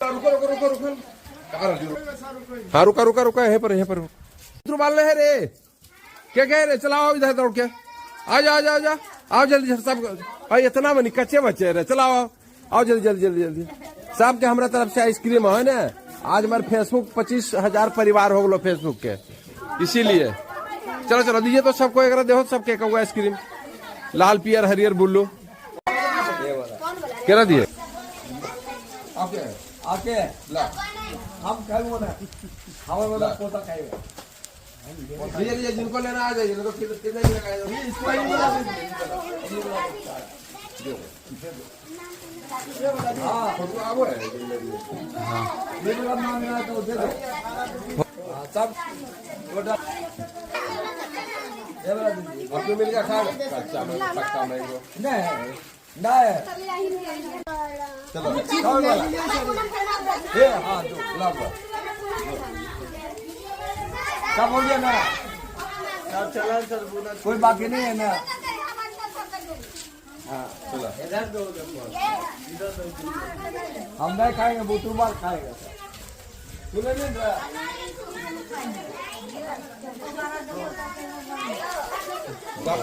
रुको रुको रुको रुको हाँ रुका रुका रुका यहीं पर बालने है रे क्या कह रहे चलाओ इधर दौड़ के आ जा आओ जल्दी सब भाई इतना मनी कच्चे बच्चे रे चलाओ आओ जल्दी सब के हमारा तरफ से आइसक्रीम है ना। आज हमारे फेसबुक 25,000 परिवार हो गलो फेसबुक के इसीलिए चलो दीजिए तो सबको एक देखो सबके कहूँ आइसक्रीम लाल पियर हरियर बुल्लू क्या दिए आके हम खाएंगे ना हमारे वाला पोता खाएगा ये जिनको लेना आ जाइए तो कितने की लगाएगा सब आपको मिल गया खाएगा अच्छा पक्का मैंगो नहीं चलो ये हाँ दो गुलाब का सब हो गया ना चला सर कोई बाकी नहीं है ना हाँ चलो हम नहीं खाएंगे बुटू बार खाएगा सर सुने नहीं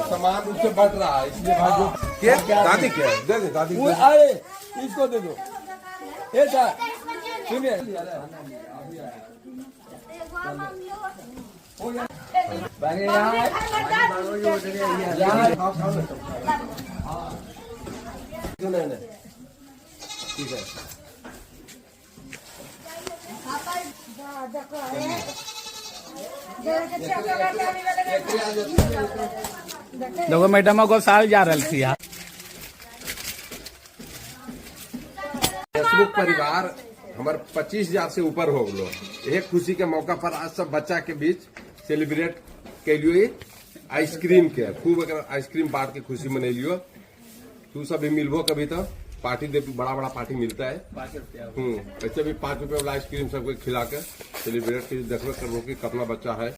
सामान उससे बढ़ रहा है इसलिए भाई क्या दादी क्या दे दादी अरे इसको दे दो ये सर सुनिए ठीक है देखो मैडम को साल जा रही थी फेसबुक परिवार हमारे 25,000 से ऊपर हो गलो। एक खुशी के मौका पर आज सब बच्चा के बीच सेलिब्रेट के लिए आइसक्रीम के खूब आइसक्रीम बांट के खुशी मनैलियो। तू सब भी मिलबो कभी तो पार्टी दे बड़ा पार्टी मिलता है ऐसे भी 5 रुपए वाला आइसक्रीम सबको खिला के सेलिब्रेट देखो करबो कि कितना बच्चा है।